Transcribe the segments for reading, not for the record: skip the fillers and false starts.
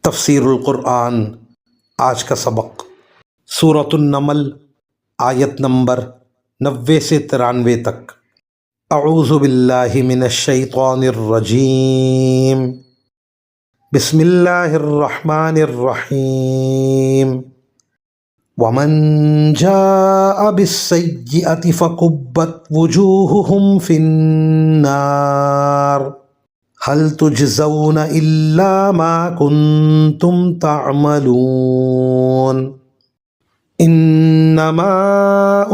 تفسیر القرآن آج کا سبق سورۃ النمل آیت نمبر 90 سے 93 تک۔ اعوذ باللہ من الشیطان الرجیم، بسم اللہ الرحمن الرحیم۔ ومن جاء بالسیئۃ فکبت وجوہہم فی النار هل تجزون إلا ما كنتم تعملون إنما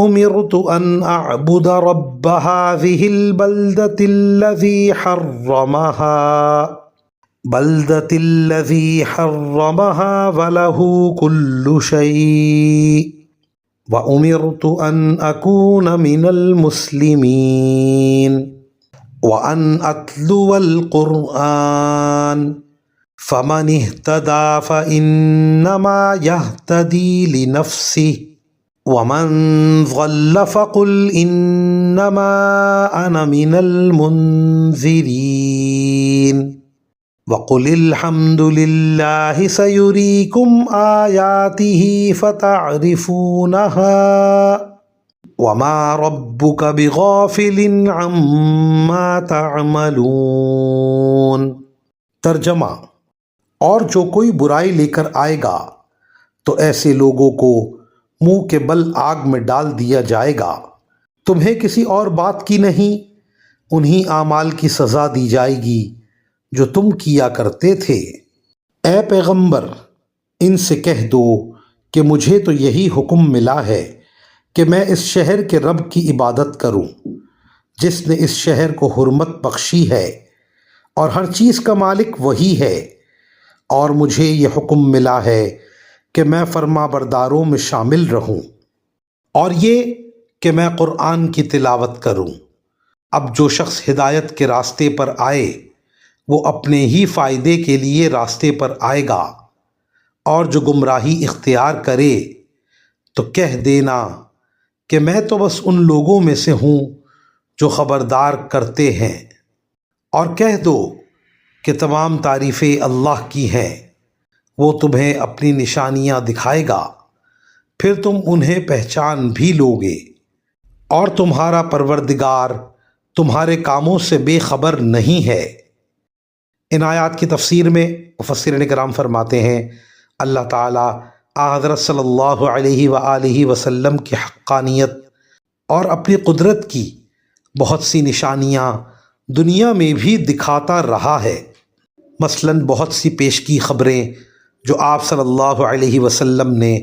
أمرت أن أعبد رب هذه البلدة الذي حرمها وله كل شيء وأمرت أن أكون من المسلمين وَأَنْ أَتْلُوَ الْقُرْآنَ فَمَنِ اهْتَدَى فَإِنَّمَا يَهْتَدِي لِنَفْسِهِ وَمَنْ ضَلَّ فَقُلْ إِنَّمَا أَنَا مِنَ الْمُنذِرِينَ وَقُلِ الْحَمْدُ لِلَّهِ سَيُرِيكُمْ آيَاتِهِ فَتَعْرِفُونَهَا وَمَا رَبُّكَ بِغَافِلٍ عَمَّا تَعْمَلُونَ۔ ترجمہ: اور جو کوئی برائی لے کر آئے گا تو ایسے لوگوں کو منہ کے بل آگ میں ڈال دیا جائے گا۔ تمہیں کسی اور بات کی نہیں، انہی اعمال کی سزا دی جائے گی جو تم کیا کرتے تھے۔ اے پیغمبر، ان سے کہہ دو کہ مجھے تو یہی حکم ملا ہے کہ میں اس شہر کے رب کی عبادت کروں جس نے اس شہر کو حرمت بخشی ہے، اور ہر چیز کا مالک وہی ہے، اور مجھے یہ حکم ملا ہے کہ میں فرما برداروں میں شامل رہوں، اور یہ کہ میں قرآن کی تلاوت کروں۔ اب جو شخص ہدایت کے راستے پر آئے وہ اپنے ہی فائدے کے لیے راستے پر آئے گا، اور جو گمراہی اختیار کرے تو کہہ دینا کہ میں تو بس ان لوگوں میں سے ہوں جو خبردار کرتے ہیں، اور کہہ دو کہ تمام تعریفیں اللہ کی ہیں، وہ تمہیں اپنی نشانیاں دکھائے گا، پھر تم انہیں پہچان بھی لوگے، اور تمہارا پروردگار تمہارے کاموں سے بے خبر نہیں ہے۔ ان آیات کی تفسیر میں مفسرین کرام فرماتے ہیں اللہ تعالیٰ حضرت صلی اللہ علیہ وآلہ وسلم کی حقانیت اور اپنی قدرت کی بہت سی نشانیاں دنیا میں بھی دکھاتا رہا ہے۔ مثلاً بہت سی پیشگی خبریں جو آپ صلی اللہ علیہ وسلم نے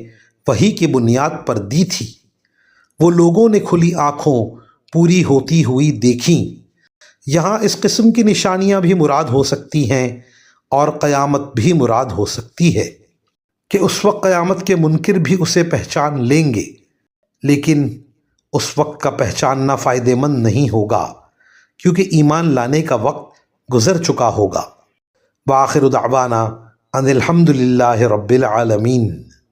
وحی کی بنیاد پر دی تھی وہ لوگوں نے کھلی آنکھوں پوری ہوتی ہوئی دیکھیں۔ یہاں اس قسم کی نشانیاں بھی مراد ہو سکتی ہیں اور قیامت بھی مراد ہو سکتی ہے کہ اس وقت قیامت کے منکر بھی اسے پہچان لیں گے، لیکن اس وقت کا پہچاننا فائدہ مند نہیں ہوگا کیونکہ ایمان لانے کا وقت گزر چکا ہوگا۔ وآخر دعوانا ان الحمد للہ رب العالمین۔